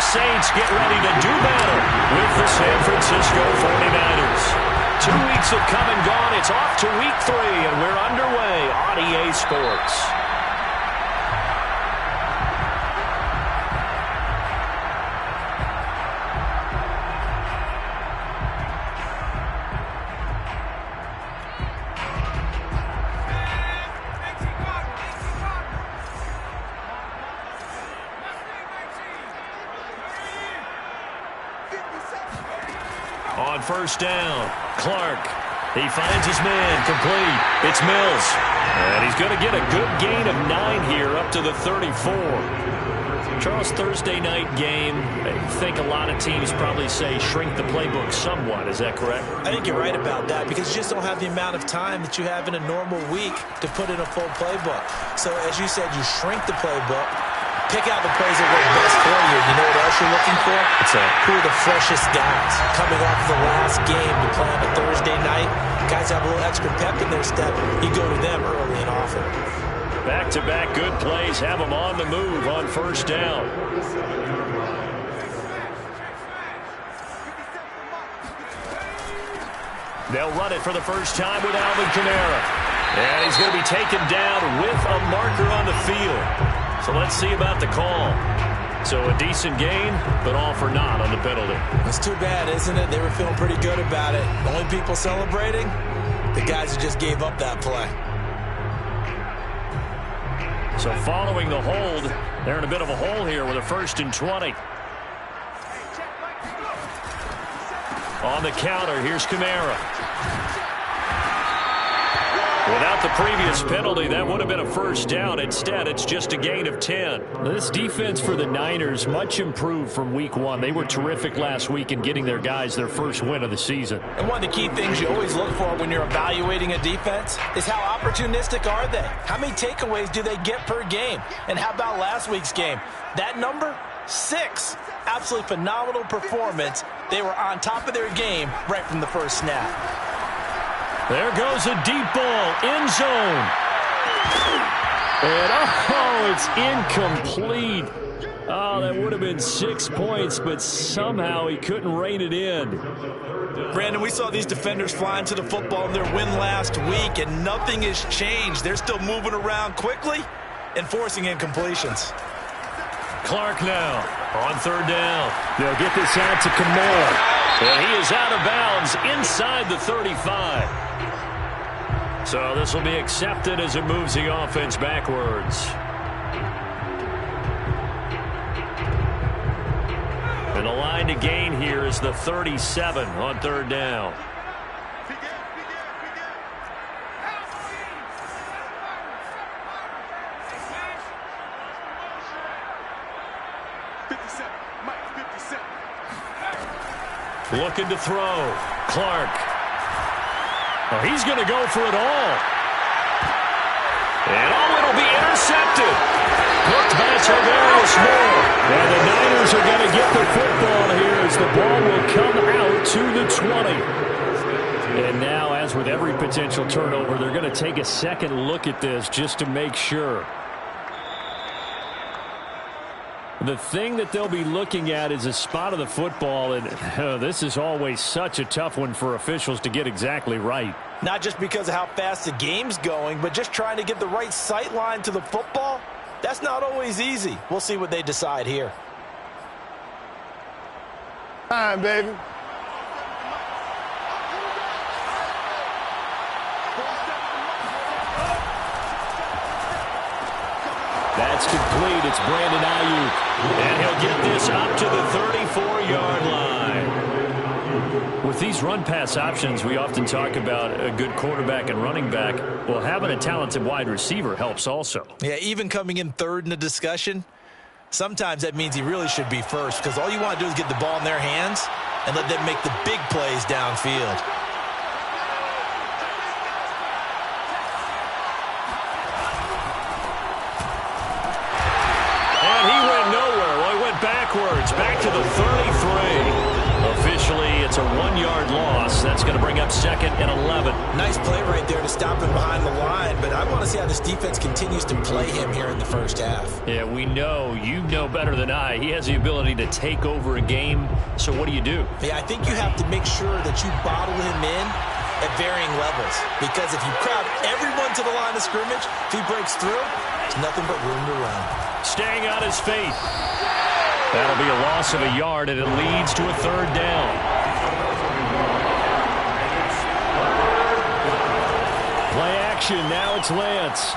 Saints get ready to do battle with the San Francisco 49ers. 2 weeks have come and gone. It's off to week 3, and we're underway on EA Sports. On first down, Clark. He finds his man, complete. It's Mills. And he's going to get a good gain of 9 here up to the 34. Charles, Thursday night game, I think a lot of teams probably say shrink the playbook somewhat. Is that correct? I think you're right about that because you just don't have the amount of time that you have in a normal week to put in a full playbook. So as you said, you shrink the playbook. Pick out the plays that work best for you. You know what else you're looking for? Who are the freshest guys coming off the last game to play on a Thursday night? Guys have a little extra pep in their step. You go to them early and often. Back-to-back good plays have them on the move on first down. They'll run it for the first time with Alvin Kamara. And he's going to be taken down with a marker on the field. So let's see about the call. So a decent gain, but all for naught on the penalty. It's too bad, isn't it? They were feeling pretty good about it. The only people celebrating, the guys who just gave up that play. So following the hold, they're in a bit of a hole here with a 1st and 20. On the counter, here's Kamara. Without the previous penalty, that would have been a first down. Instead, it's just a gain of 10. This defense for the Niners, much improved from week 1. They were terrific last week in getting their guys their first win of the season. And one of the key things you always look for when you're evaluating a defense is how opportunistic are they? How many takeaways do they get per game? And how about last week's game? That number? 6. Absolutely phenomenal performance. They were on top of their game right from the first snap. There goes a deep ball, end zone. And, it's incomplete. Oh, that would have been 6 points, but somehow he couldn't rein it in. Brandon, we saw these defenders flying to the football in their win last week, and nothing has changed. They're still moving around quickly and forcing incompletions. Clark now on third down. They'll get this out to Kamara. And he is out of bounds inside the 35. So this will be accepted as it moves the offense backwards. And the line to gain here is the 37 on third down. Looking to throw. Clark. Oh, he's going to go for it all. And it'll be intercepted. Hooked by Tavarius Moore. And the Niners are going to get the football here as the ball will come out to the 20. And now, as with every potential turnover, they're going to take a second look at this just to make sure. The thing that they'll be looking at is a spot of the football, and this is always such a tough one for officials to get exactly right. Not just because of how fast the game's going, but just trying to get the right sight line to the football. That's not always easy. We'll see what they decide here. Time, baby. That's complete. It's Brandon Ayuk. And he'll get this up to the 34-yard line. With these run-pass options, we often talk about a good quarterback and running back. Well, having a talented wide receiver helps also. Yeah, even coming in third in the discussion, sometimes that means he really should be first because all you want to do is get the ball in their hands and let them make the big plays downfield. Backwards, back to the 33. Officially, it's a 1-yard loss. That's going to bring up 2nd and 11. Nice play right there to stop him behind the line, but I want to see how this defense continues to play him here in the first half. Yeah, we know, you know better than I, he has the ability to take over a game. So what do you do? Yeah, I think you have to make sure that you bottle him in at varying levels, because if you crowd everyone to the line of scrimmage, if he breaks through, there's nothing but room to run. Staying on his feet. That'll be a loss of a yard, and it leads to a 3rd down. Play action. Now it's Lance.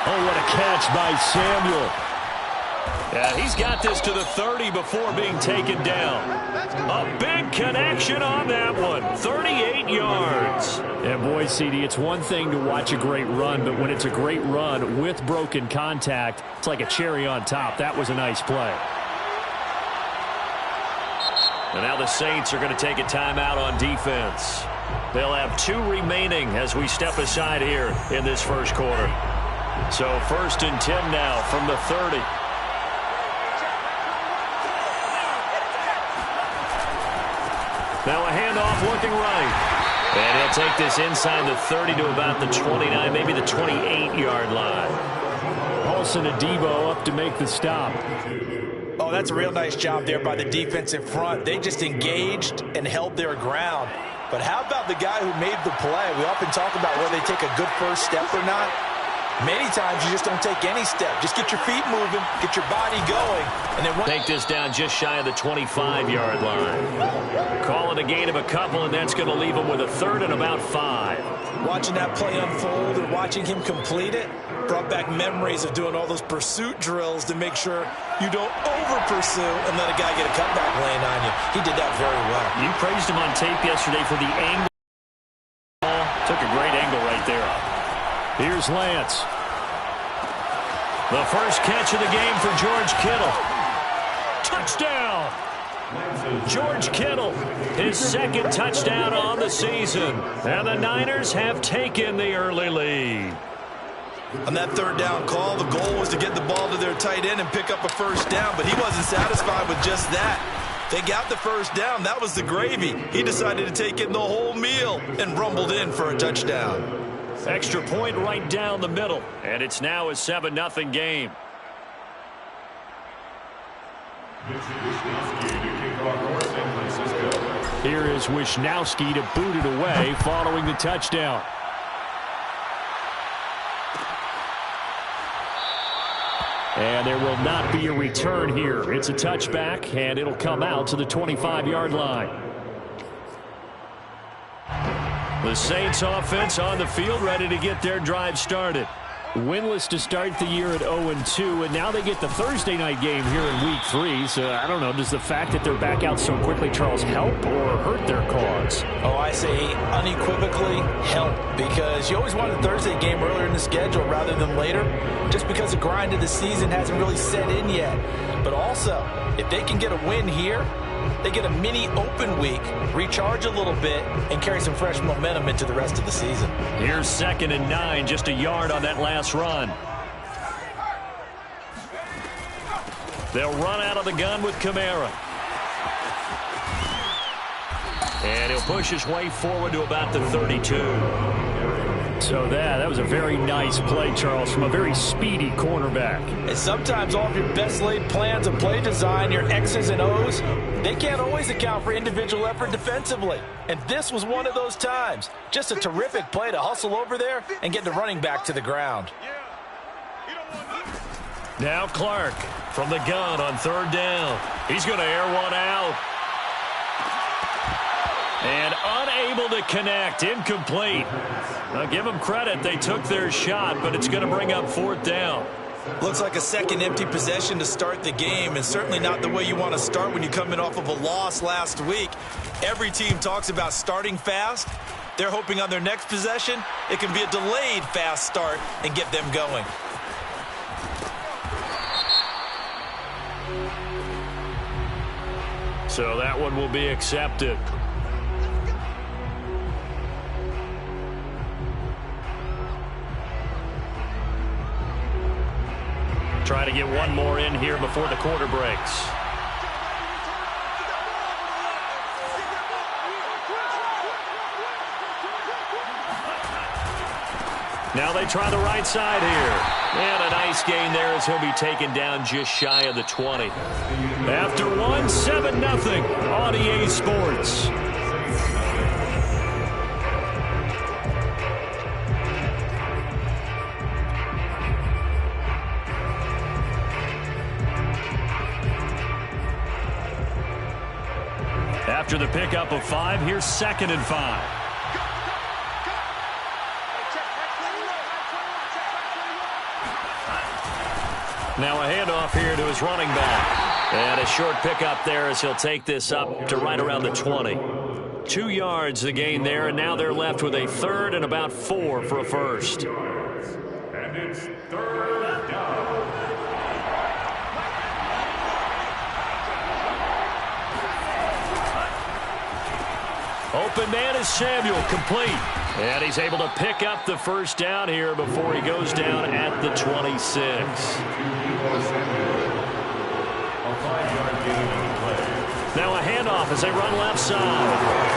Oh, what a catch by Samuel. Yeah, he's got this to the 30 before being taken down. A big connection on that one. 38 yards. Yeah, boy, CD, it's one thing to watch a great run, but when it's a great run with broken contact, it's like a cherry on top. That was a nice play. And now the Saints are going to take a timeout on defense. They'll have 2 remaining as we step aside here in this first quarter. So 1st and 10 now from the 30. Now a handoff looking right. And he'll take this inside the 30 to about the 29, maybe the 28-yard line. Paulson Adebo up to make the stop. Oh, that's a real nice job there by the defensive front. They just engaged and held their ground. But how about the guy who made the play? We often talk about whether they take a good first step or not. Many times you just don't take any step. Just get your feet moving, get your body going, and then take this down just shy of the 25-yard line. Call it a gain of a couple, and that's going to leave him with a 3rd and about 5. Watching that play unfold and watching him complete it brought back memories of doing all those pursuit drills to make sure you don't over-pursue and let a guy get a cutback lane on you. He did that very well. You praised him on tape yesterday for the angle. Took a great angle right there. Here's Lance. The first catch of the game for George Kittle. Touchdown! George Kittle, his 2nd touchdown on the season. And the Niners have taken the early lead. On that 3rd down call, the goal was to get the ball to their tight end and pick up a first down, but he wasn't satisfied with just that. They got the first down. That was the gravy. He decided to take in the whole meal and rumbled in for a touchdown. Extra point right down the middle, and it's now a 7-0 game. Here is Wisnowski to boot it away following the touchdown. And there will not be a return here. It's a touchback, and it'll come out to the 25-yard line. The Saints offense on the field, ready to get their drive started. Winless to start the year at 0-2, and now they get the Thursday night game here in Week 3. So, I don't know, does the fact that they're back out so quickly, Charles, help or hurt their cause? Oh, I say unequivocally help, because you always want a Thursday game earlier in the schedule rather than later, just because the grind of the season hasn't really set in yet. But also, if they can get a win here, they get a mini open week, recharge a little bit, and carry some fresh momentum into the rest of the season. Here's 2nd and 9, just a yard on that last run. They'll run out of the gun with Kamara. And he'll push his way forward to about the 32. So that was a very nice play, Charles, from a very speedy cornerback. And sometimes all of your best laid plans of play design, your X's and O's, they can't always account for individual effort defensively. And this was one of those times. Just a terrific play to hustle over there and get the running back to the ground. Now Clark from the gun on 3rd down. He's going to air one out. And unable to connect, incomplete. Now give them credit, they took their shot, but it's going to bring up 4th down. Looks like a second empty possession to start the game, and certainly not the way you want to start when you come in off of a loss last week. Every team talks about starting fast. They're hoping on their next possession, it can be a delayed fast start and get them going. So that one will be accepted. Try to get one more in here before the quarter breaks. Now they try the right side here. And a nice gain there as he'll be taken down just shy of the 20. After 7-0 on EA Sports. After the pickup of 5, here's 2nd and 5. Now a handoff here to his running back. And a short pickup there as he'll take this up to right around the 20. 2 yards the gain there, and now they're left with a 3rd and about 4 for a first. And it's 3rd down. Open man is Samuel, complete. And he's able to pick up the first down here before he goes down at the 26. Now a handoff as they run left side.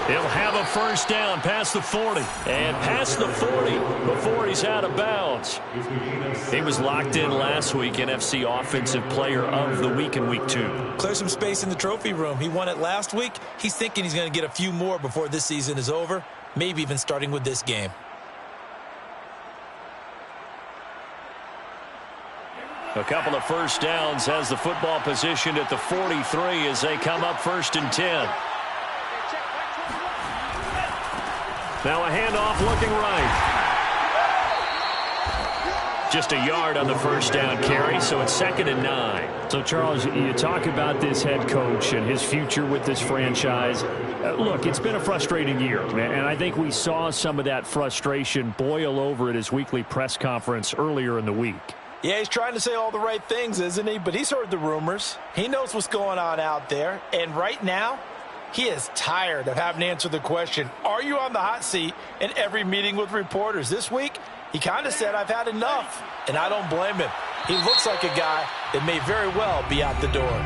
He'll have a first down past the 40. And past the 40 before he's out of bounds. He was locked in last week, NFC Offensive Player of the Week in Week 2. Clear some space in the trophy room. He won it last week. He's thinking he's going to get a few more before this season is over, maybe even starting with this game. A couple of first downs has the football positioned at the 43 as they come up 1st and 10. Now a handoff looking right. Just a yard on the first down carry, so it's 2nd and 9. So, Charles, you talk about this head coach and his future with this franchise. Look, it's been a frustrating year, and I think we saw some of that frustration boil over at his weekly press conference earlier in the week. Yeah, he's trying to say all the right things, isn't he? But he's heard the rumors. He knows what's going on out there. And right now, he is tired of having to answer the question, are you on the hot seat in every meeting with reporters? This week, he kind of said, I've had enough. And I don't blame him. He looks like a guy that may very well be out the door.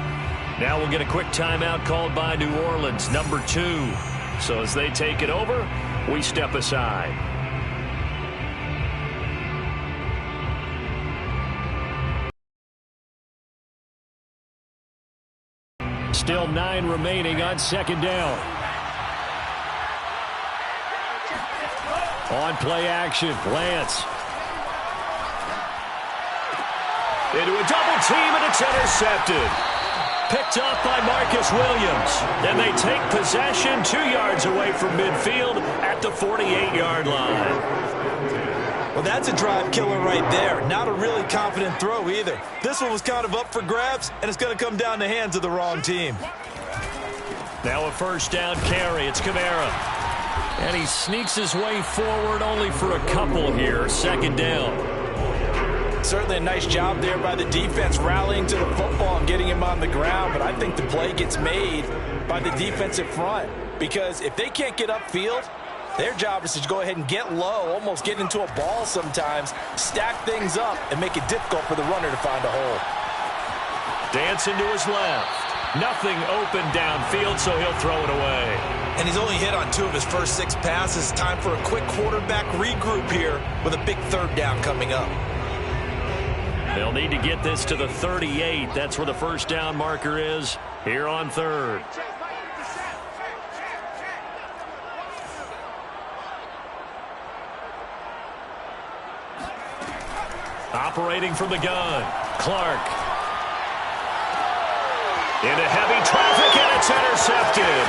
Now we'll get a quick timeout called by New Orleans, number 2. So as they take it over, we step aside. Still 9 remaining on 2nd down. On play action, Lance. Into a double team, and it's intercepted. Picked up by Marcus Williams. And they take possession 2 yards away from midfield at the 48-yard line. Well, that's a drive killer right there. Not a really confident throw either. This one was kind of up for grabs, and it's going to come down the hands of the wrong team. Now a first down carry. It's Kamara. And he sneaks his way forward only for a couple here. 2nd down. Certainly a nice job there by the defense rallying to the football and getting him on the ground, but I think the play gets made by the defensive front because if they can't get upfield, their job is to go ahead and get low, almost get into a ball sometimes, stack things up, and make it difficult for the runner to find a hole. Dancing to his left. Nothing open downfield, so he'll throw it away. And he's only hit on 2 of his first 6 passes. Time for a quick quarterback regroup here with a big 3rd down coming up. They'll need to get this to the 38. That's where the first down marker is here on 3rd. Operating from the gun, Clark. Into heavy traffic, and it's intercepted.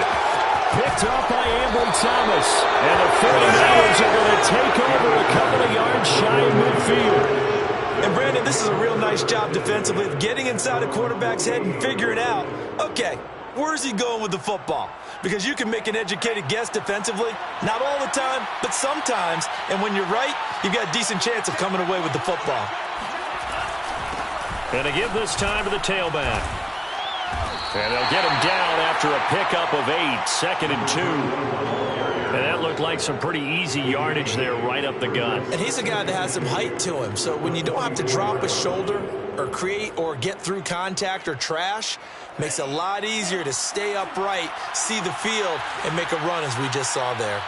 Picked up by Ambry Thomas. And the 49ers are going to take over a couple of yards shy of midfield. And, Brandon, this is a real nice job defensively of getting inside a quarterback's head and figuring out, okay, where's he going with the football? Because you can make an educated guess defensively, not all the time, but sometimes. And when you're right, you've got a decent chance of coming away with the football. And they give this time to the tailback. And they'll get him down after a pickup of 8, 2nd and 2. And that looked like some pretty easy yardage there right up the gut. And he's a guy that has some height to him. So when you don't have to drop a shoulder or create or get through contact or trash, makes it a lot easier to stay upright, see the field, and make a run as we just saw there.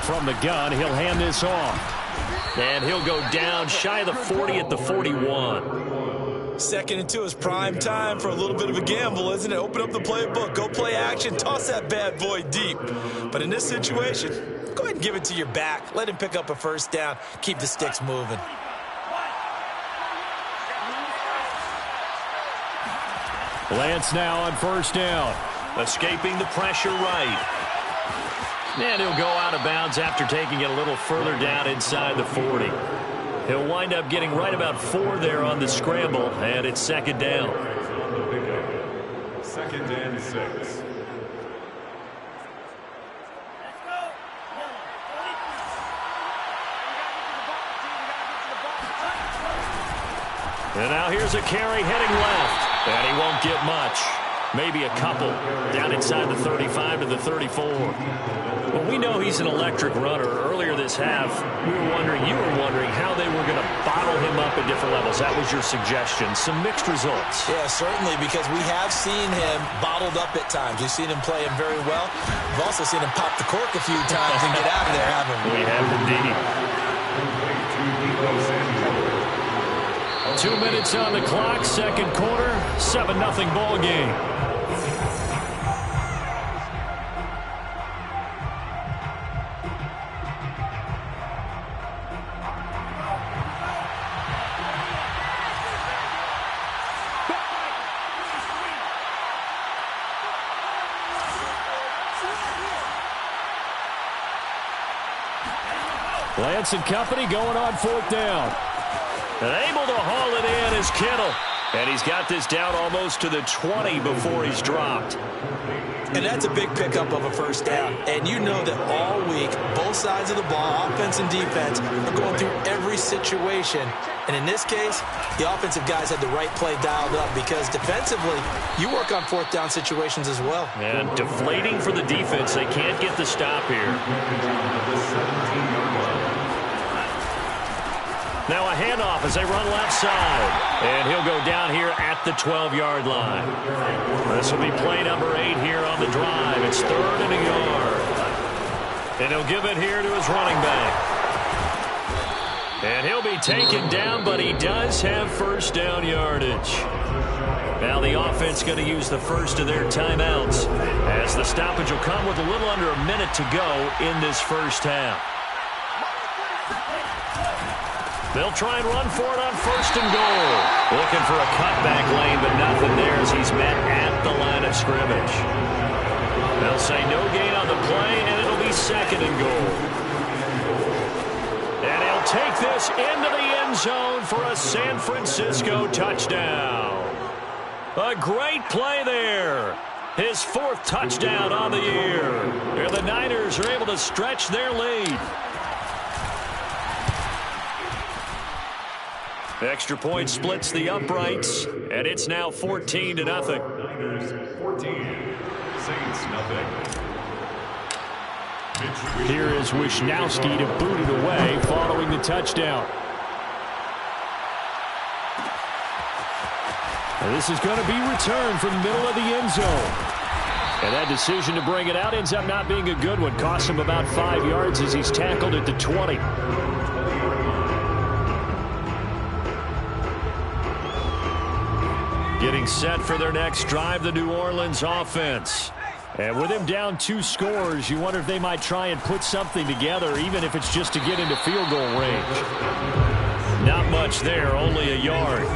from the gun. He'll hand this off. And he'll go down shy of the 40 at the 41. 2nd and 2 is prime time for a little bit of a gamble, isn't it? Open up the playbook, go play action, toss that bad boy deep. But in this situation, go ahead and give it to your back. Let him pick up a first down. Keep the sticks moving. Lance now on first down. Escaping the pressure right. And he'll go out of bounds after taking it a little further down inside the 40. He'll wind up getting right about 4 there on the scramble, and it's 2nd down. 2nd and 6. And now here's a carry heading left. And he won't get much. Maybe a couple. Down inside the 35 to the 34. Well, we know he's an electric runner. Earlier this half, you were wondering how they were going to bottle him up at different levels. That was your suggestion. Some mixed results. Yeah, certainly, because we have seen him bottled up at times. We've seen him play him very well. We've also seen him pop the cork a few times and get out of there, haven't we? We have indeed. 2 minutes on the clock, 2nd quarter, 7-0 ball game. Lance and company going on 4th down. And able to haul it in is Kittle. And he's got this down almost to the 20 before he's dropped. And that's a big pickup of a first down. And you know that all week, both sides of the ball, offense and defense, are going through every situation. And in this case, the offensive guys had the right play dialed up because defensively, you work on 4th down situations as well. And deflating for the defense. They can't get the stop here. Now a handoff as they run left side. And he'll go down here at the 12-yard line. This will be play number 8 here on the drive. It's 3rd and a yard. And he'll give it here to his running back. And he'll be taken down, but he does have first down yardage. Now the offense going to use the first of their timeouts as the stoppage will come with a little under a minute to go in this first half. They'll try and run for it on 1st and goal. Looking for a cutback lane, but nothing there as he's met at the line of scrimmage. They'll say no gain on the play, and it'll be 2nd and goal. And he'll take this into the end zone for a San Francisco touchdown. A great play there. His 4th touchdown on the year. And the Niners are able to stretch their lead. Extra point splits the uprights, and it's now 14-0. Niners 14, Saints nothing. Here is Wishnowski to boot it away following the touchdown. And this is going to be returned from the middle of the end zone. And that decision to bring it out ends up not being a good one. Cost him about 5 yards as he's tackled at the 20. Getting set for their next drive, the New Orleans offense. And with him down 2 scores, you wonder if they might try and put something together, even if it's just to get into field goal range. Not much there, only a yard.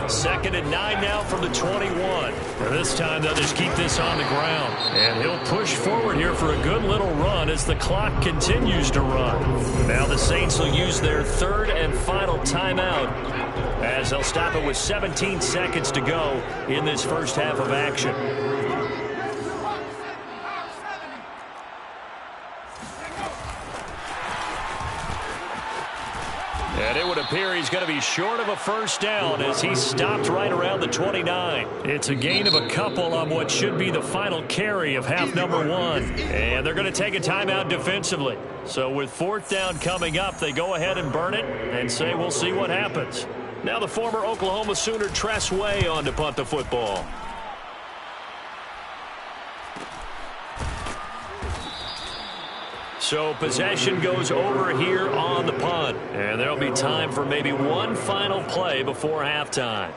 2nd and 9 now from the 21. And this time they'll just keep this on the ground. And he'll push forward here for a good little run as the clock continues to run. Now the Saints will use their 3rd and final timeout as they'll stop it with 17 seconds to go in this first half of action. And it would appear he's going to be short of a first down as he's stopped right around the 29. It's a gain of a couple on what should be the final carry of half number 1. And they're going to take a timeout defensively. So with 4th down coming up, they go ahead and burn it and say we'll see what happens. Now the former Oklahoma Sooner Tress Way on to punt the football. So possession goes over here on the punt. And there'll be time for maybe one final play before halftime.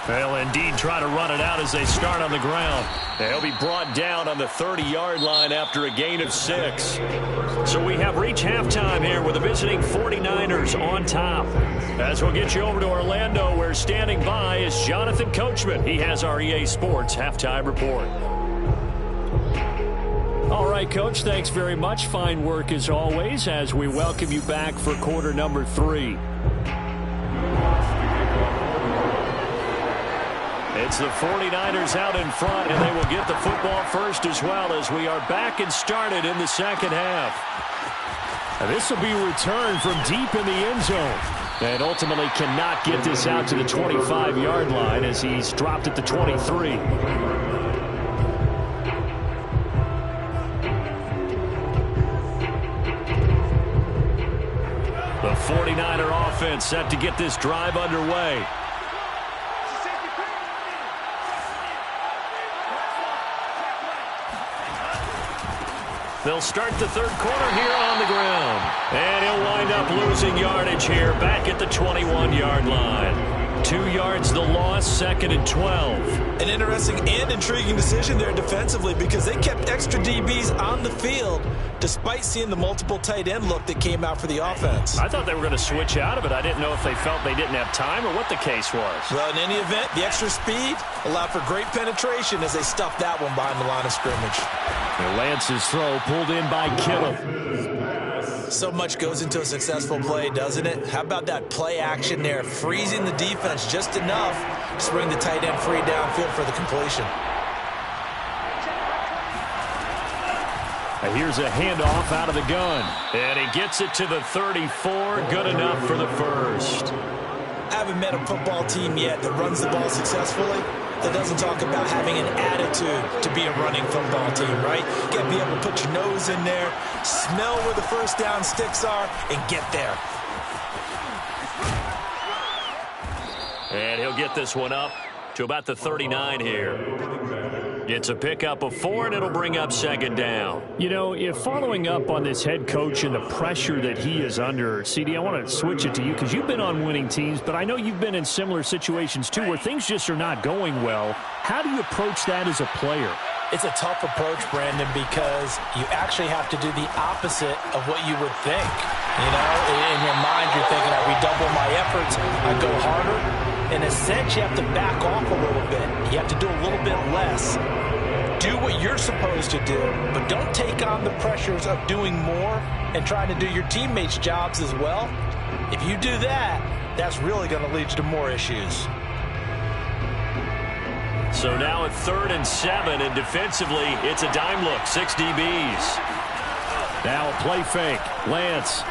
They'll indeed try to run it out as they start on the ground. They'll be brought down on the 30-yard line after a gain of 6. So we have reached halftime here with the visiting 49ers on top. As we'll get you over to Orlando, where standing by is Jonathan Coachman. He has our EA Sports halftime report. All right, Coach, thanks very much. Fine work as always as we welcome you back for quarter number 3. It's the 49ers out in front, and they will get the football first as well as we are back and started in the second half. And this will be returned from deep in the end zone. And ultimately cannot get this out to the 25-yard line as he's dropped at the 23. The 49er offense set to get this drive underway. They'll start the third quarter here on the ground. And he'll wind up losing yardage here back at the 21-yard line. 2 yards the loss, 2nd and 12. An interesting and intriguing decision there defensively because they kept extra DBs on the field despite seeing the multiple tight end look that came out for the offense. I thought they were going to switch out of it. I didn't know if they felt they didn't have time or what the case was. Well, in any event, the extra speed allowed for great penetration as they stuffed that one behind the line of scrimmage. And Lance's throw pulled in by Kittle. So much goes into a successful play, doesn't it? How about that play action there, freezing the defense just enough to bring the tight end free downfield for the completion. And here's a handoff out of the gun. And he gets it to the 34, good enough for the first. I haven't met a football team yet that runs the ball successfully that doesn't talk about having an attitude to be a running football team, right? You got to be able to put your nose in there, smell where the first down sticks are, and get there. And he'll get this one up to about the 39 here. It's a pickup of 4, and it'll bring up 2nd down. You know, if following up on this head coach and the pressure that he is under, CD, I want to switch it to you because you've been on winning teams, but I know you've been in similar situations too where things just are not going well. How do you approach that as a player? It's a tough approach, Brandon, because you actually have to do the opposite of what you would think. You know, in your mind, you're thinking, I redouble my efforts, I go harder. In a sense, you have to back off a little bit. You have to do a little bit less. Do what you're supposed to do, but don't take on the pressures of doing more and trying to do your teammates' jobs as well. If you do that, that's really going to lead to more issues. So now at 3rd and 7, and defensively, it's a dime look, 6 DBs. Now a play fake. Lance.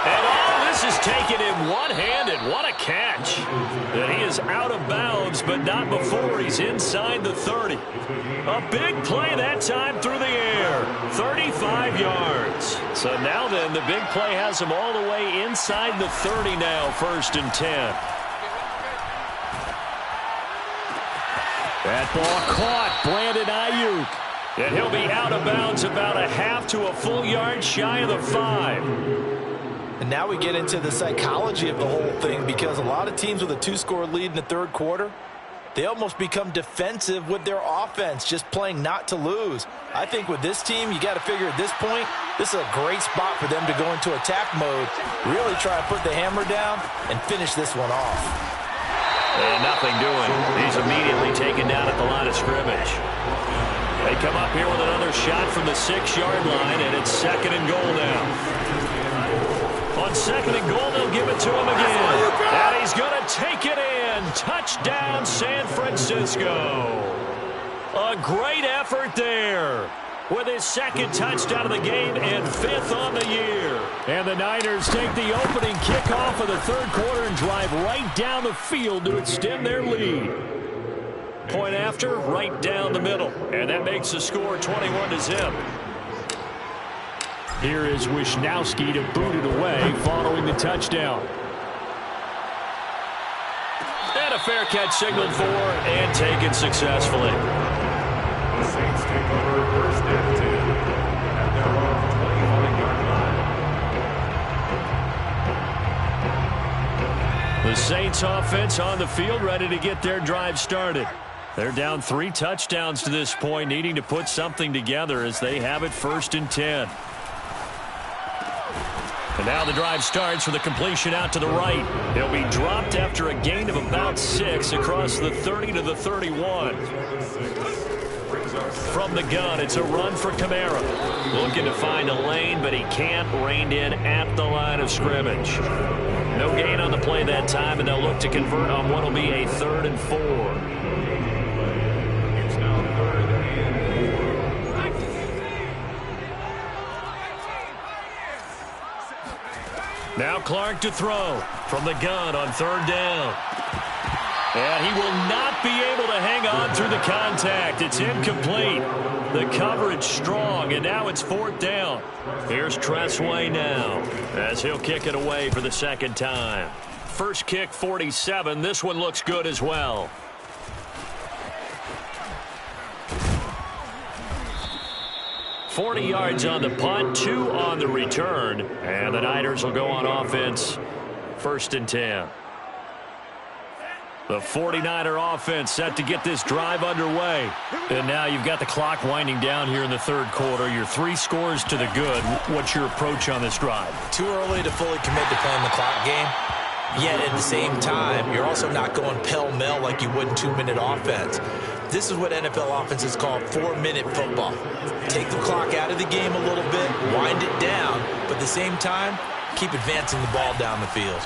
And all this is taken in one-handed. What a catch. And he is out of bounds, but not before he's inside the 30. A big play that time through the air. 35 yards. So now then, the big play has him all the way inside the 30 now, 1st and 10. That ball caught. Brandon Ayuk. And he'll be out of bounds about a half to a full yard shy of the 5. And now we get into the psychology of the whole thing because a lot of teams with a 2-score lead in the 3rd quarter, they almost become defensive with their offense, just playing not to lose. I think with this team, you got to figure at this point, this is a great spot for them to go into attack mode, really try to put the hammer down and finish this one off. And nothing doing. He's immediately taken down at the line of scrimmage. They come up here with another shot from the 6-yard line, and it's 2nd and goal now. On 2nd and goal, they'll give it to him again. And he's going to take it in. Touchdown, San Francisco. A great effort there with his 2nd touchdown of the game and 5th on the year. And the Niners take the opening kickoff of the 3rd quarter and drive right down the field to extend their lead. Point after, right down the middle. And that makes the score 21-0. Here is Wisnowski to boot it away following the touchdown. And a fair catch signaled for and taken successfully. The Saints take over first and 10 at their own 25-yard line. The Saints offense on the field, ready to get their drive started. They're down 3 touchdowns to this point, needing to put something together as they have it first and 10. And now the drive starts with a completion out to the right. He'll be dropped after a gain of about 6 across the 30 to the 31. From the gun, it's a run for Kamara. Looking to find a lane, but he can't. Reined in at the line of scrimmage. No gain on the play that time, and they'll look to convert on what will be a 3rd and 4. It's now 3rd and 4. Now Clark to throw from the gun on 3rd down. And he will not be able to hang on through the contact. It's incomplete. The coverage strong, and now it's 4th down. Here's Tressway now as he'll kick it away for the 2nd time. First kick, 47. This one looks good as well. $40 yards on the punt, 2 on the return. And the Niners will go on offense, 1st and 10. The 49er offense set to get this drive underway. And now you've got the clock winding down here in the 3rd quarter. Your 3 scores to the good. What's your approach on this drive? Too early to fully commit to playing the clock game. Yet at the same time, you're also not going pell-mell like you would in 2-minute offense. This is what NFL offenses call 4-minute football. Take the clock out of the game a little bit, wind it down, but at the same time, keep advancing the ball down the field.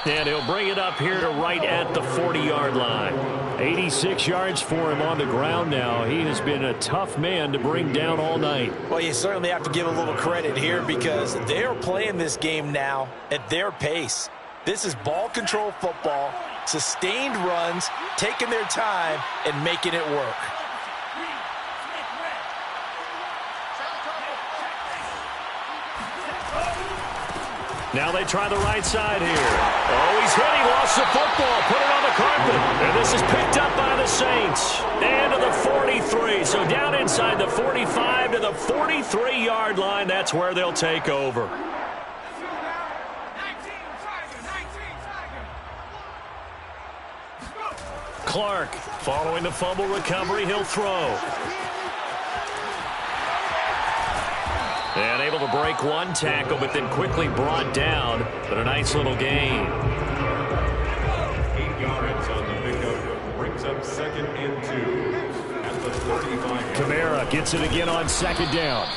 And he'll bring it up here to right at the 40-yard line. 86 yards for him on the ground now. He has been a tough man to bring down all night. Well, you certainly have to give a little credit here because they're playing this game now at their pace. This is ball control football, sustained runs, taking their time, and making it work. Now they try the right side here. Oh, he's hit. He lost the football. Put it on the carpet. And this is picked up by the Saints. And to the 43. So down inside the 45 to the 43-yard line. That's where they'll take over. Clark, following the fumble recovery, he'll throw. And able to break one tackle, but then quickly brought down. But a nice little gain. 8 yards on the pickup. Brings up 2nd and 2 at the 35. Kamara gets it again on 2nd down.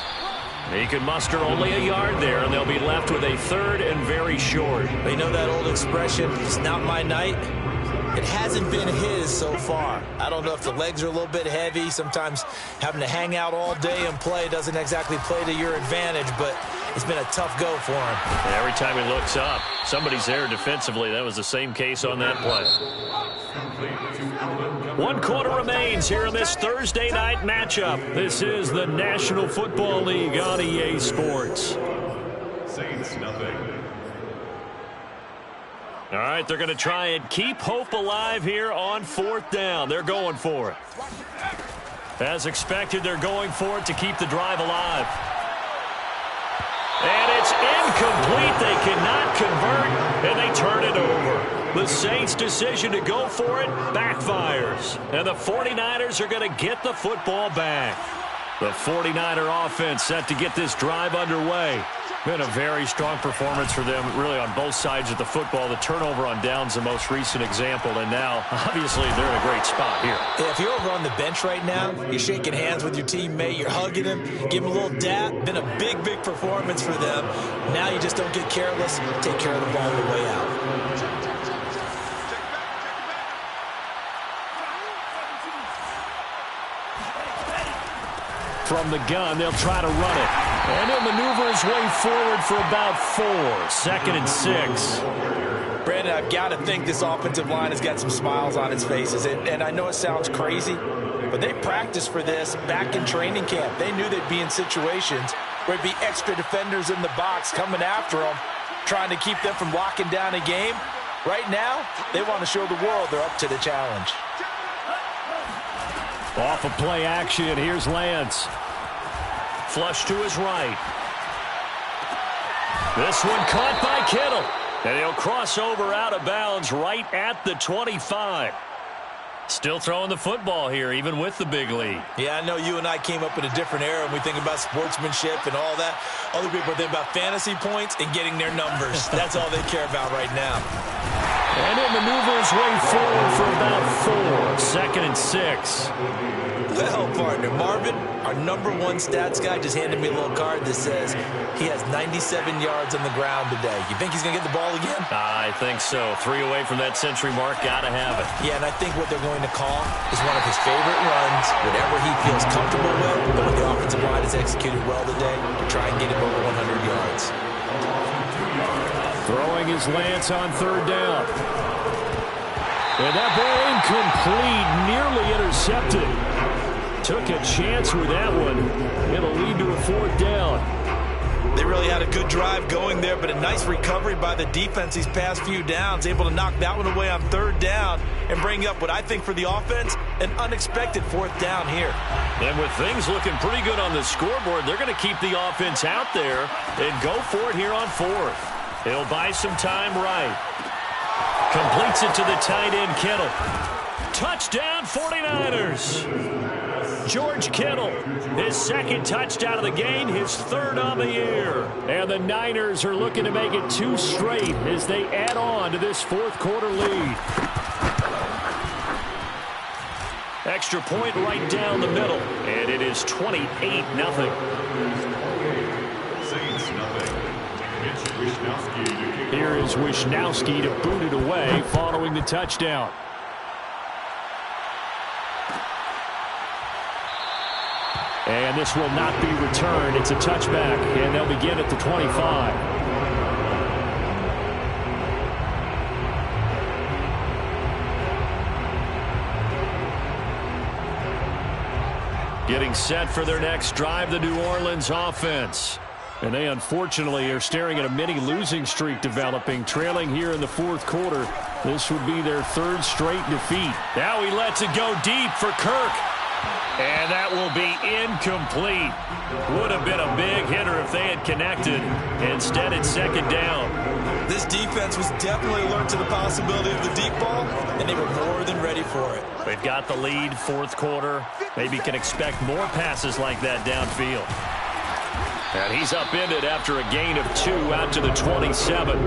He can muster only a yard there, and they'll be left with a 3rd and very short. You know that old expression, it's not my night? It hasn't been his so far. I don't know if the legs are a little bit heavy. Sometimes having to hang out all day and play doesn't exactly play to your advantage, but it's been a tough go for him. Every time he looks up, somebody's there defensively. That was the same case on that play. 1 quarter remains here in this Thursday night matchup. This is the National Football League on EA Sports. Saints nothing. All right, they're going to try and keep hope alive here on 4th down. They're going for it. As expected, they're going for it to keep the drive alive. And it's incomplete. They cannot convert, and they turn it over. The Saints' decision to go for it backfires. And the 49ers are going to get the football back. The 49er offense set to get this drive underway. Been a very strong performance for them, really, on both sides of the football. The turnover on downs, the most recent example, and now, obviously, they're in a great spot here. Yeah, if you're over on the bench right now, you're shaking hands with your teammate, you're hugging him, give him a little dap. Been a big, big performance for them. Now you just don't get careless. Take care of the ball on the way out. From the gun, they'll try to run it. And he'll maneuver his way forward for about 4. 2nd and 6. Brandon, I've got to think this offensive line has got some smiles on its faces. And I know it sounds crazy, but they practiced for this back in training camp. They knew they'd be in situations where it'd be extra defenders in the box coming after them, trying to keep them from locking down a game. Right now, they want to show the world they're up to the challenge. Off of play action, here's Lance. Flush to his right. This one caught by Kittle. And he'll cross over out of bounds right at the 25. Still throwing the football here, even with the big lead. Yeah, I know you and I came up in a different era when we think about sportsmanship and all that. Other people think about fantasy points and getting their numbers. That's all they care about right now. And he'll maneuver his way forward for about 4. 2nd and 6. Well, partner, Marvin, our #1 stats guy, just handed me a little card that says he has 97 yards on the ground today. You think he's going to get the ball again? I think so. 3 away from that century mark. Got to have it. Yeah, and I think what they're going to call is one of his favorite runs, whatever he feels comfortable with, but when the offensive line has executed well today, to try and get him over 100 yards. Throwing his Lance on 3rd down. And that ball incomplete, nearly intercepted. Took a chance with that one. It'll lead to a 4th down. They really had a good drive going there, but a nice recovery by the defense these past few downs, able to knock that one away on 3rd down and bring up what I think for the offense, an unexpected 4th down here. And with things looking pretty good on the scoreboard, they're going to keep the offense out there and go for it here on 4th. He'll buy some time right. Completes it to the tight end, Kittle. Touchdown, 49ers. George Kittle, his 2nd touchdown of the game, his 3rd on the year. And the Niners are looking to make it 2 straight as they add on to this 4th quarter lead. Extra point right down the middle, and it is 28-0. Saints nothing. It's Wishnowsky to kick. Here is Wishnowsky to boot it away following the touchdown. And this will not be returned. It's a touchback, and they'll begin at the 25. Getting set for their next drive, the New Orleans offense. And they unfortunately are staring at a mini losing streak developing, trailing here in the 4th quarter. This would be their 3rd straight defeat. Now he lets it go deep for Kirk. And that will be incomplete. Would have been a big hitter if they had connected. Instead, it's 2nd down. This defense was definitely alert to the possibility of the deep ball, and they were more than ready for it. They've got the lead, 4th quarter. Maybe can expect more passes like that downfield. And he's upended after a gain of 2 out to the 27.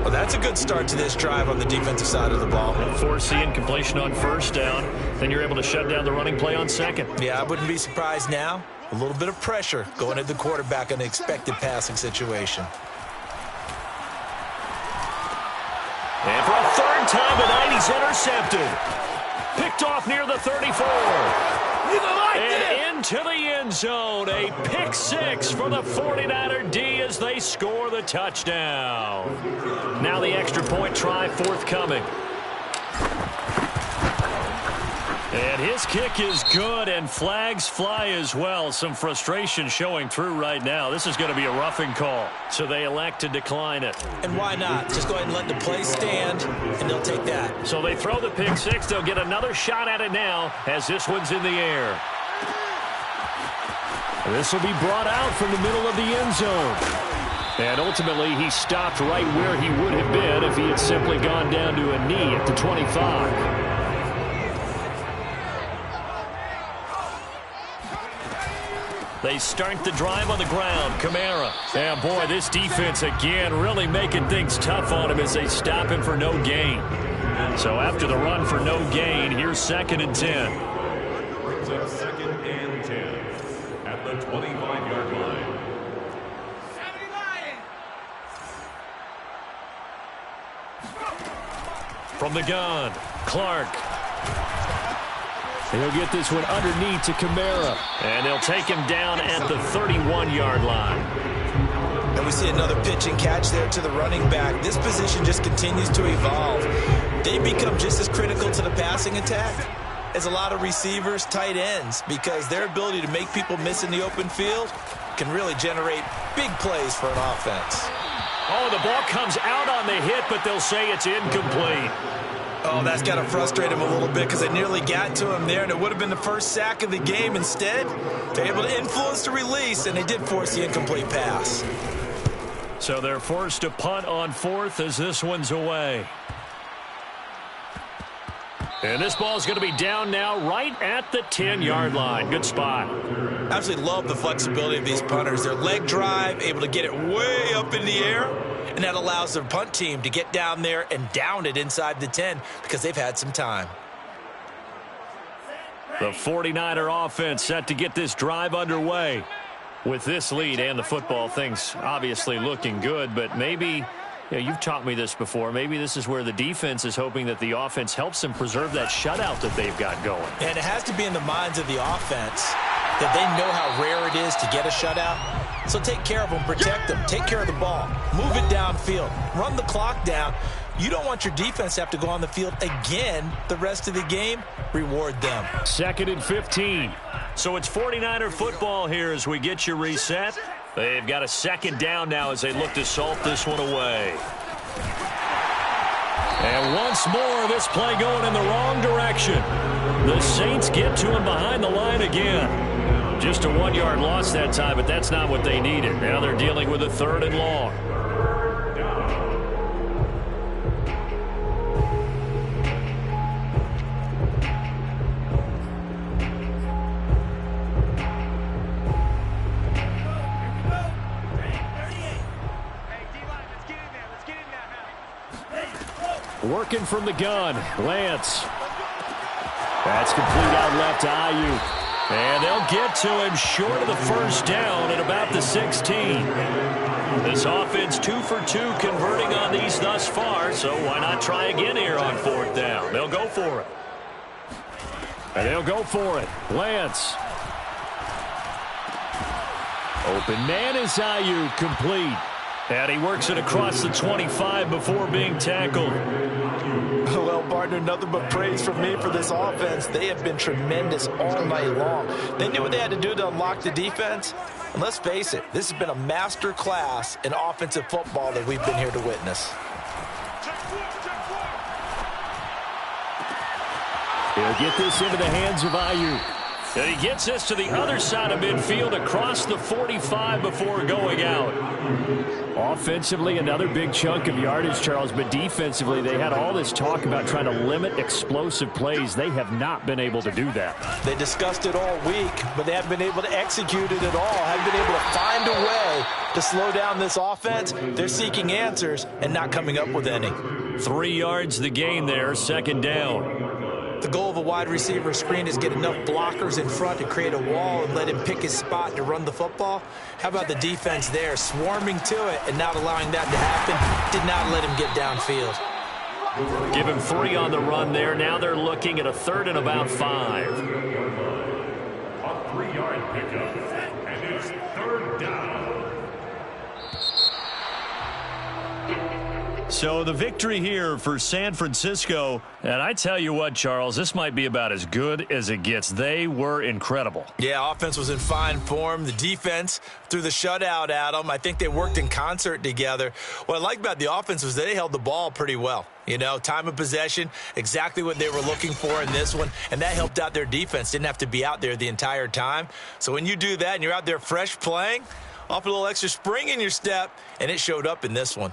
Well, that's a good start to this drive on the defensive side of the ball. Force the incompletion on 1st down. Then you're able to shut down the running play on 2nd. Yeah, I wouldn't be surprised now. A little bit of pressure going at the quarterback in an expected passing situation. And for a 3rd time tonight, he's intercepted. Picked off near the 34. And into the end zone. A pick 6 for the 49er D as they score the touchdown. Now the extra point try forthcoming. And his kick is good, and flags fly as well. Some frustration showing through right now. This is going to be a roughing call, so they elect to decline it. And why not? Just go ahead and let the play stand, and they'll take that. So they throw the pick 6. They'll get another shot at it now as this one's in the air. This will be brought out from the middle of the end zone. And ultimately, he stopped right where he would have been if he had simply gone down to a knee at the 25. They start the drive on the ground. Kamara. And boy, this defense again really making things tough on him as they stop him for no gain. So after the run for no gain, here's 2nd and 10. Brings up 2nd and 10 at the 25-yard line. From the gun, Clark. He'll get this one underneath to Kamara. And they'll take him down at the 31-yard line. And we see another pitch and catch there to the running back. This position just continues to evolve. They become just as critical to the passing attack is a lot of receivers, tight ends, because their ability to make people miss in the open field can really generate big plays for an offense. Oh, the ball comes out on the hit, but they'll say it's incomplete. Oh, that's got to frustrate him a little bit because they nearly got to him there, and it would have been the first sack of the game. Instead, they're able to influence the release, and they did force the incomplete pass. So they're forced to punt on fourth as this one's away. And this ball's going to be down now right at the 10-yard line. Good spot. I absolutely love the flexibility of these punters. Their leg drive, able to get it way up in the air, and that allows their punt team to get down there and down it inside the 10 because they've had some time. The 49er offense set to get this drive underway. With this lead and the football, things obviously looking good, but maybe, you've taught me this before, maybe this is where the defense is hoping that the offense helps them preserve that shutout that they've got going. And it has to be in the minds of the offense that they know how rare it is to get a shutout. So take care of them, protect them, take care of the ball, move it downfield, run the clock down. You don't want your defense to have to go on the field again the rest of the game. Reward them. 2nd and 15. So it's 49er football here as we get you reset. They've got a second down now as they look to salt this one away. And once more, this play going in the wrong direction. The Saints get to him behind the line again. Just a 1-yard loss that time, but that's not what they needed. Now they're dealing with a 3rd and long. Working from the gun, Lance. That's complete out left to Ayuk. And they'll get to him short of the first down at about the 16. This offense 2 for 2 converting on these thus far, so why not try again here on 4th down? They'll go for it. And they'll go for it. Lance. Open man is Ayuk, complete. And he works it across the 25 before being tackled. Well, partner, nothing but praise from me for this offense. They have been tremendous all night long. They knew what they had to do to unlock the defense. And let's face it, this has been a master class in offensive football that we've been here to witness. He'll get this into the hands of Ayuk. And he gets this to the other side of midfield across the 45 before going out. Offensively, another big chunk of yardage, Charles, but defensively, they had all this talk about trying to limit explosive plays. They have not been able to do that. They discussed it all week, but they haven't been able to execute it at all. Haven't been able to find a way to slow down this offense. They're seeking answers and not coming up with any. 3 yards the gain there, 2nd down. The goal of a wide receiver screen is get enough blockers in front to create a wall and let him pick his spot to run the football. How about the defense there, swarming to it and not allowing that to happen? Did not let him get downfield. Give him 3 on the run there. Now they're looking at a 3rd and about 5. A 3-yard pickup, and it's 3rd down. So the victory here for San Francisco, and I tell you what, Charles, this might be about as good as it gets. They were incredible. Yeah, offense was in fine form. The defense threw the shutout at them. I think they worked in concert together. What I like about the offense was they held the ball pretty well. You know, time of possession, exactly what they were looking for in this one, and that helped out their defense. Didn't have to be out there the entire time. So when you do that and you're out there fresh playing, off a little extra spring in your step, and it showed up in this one.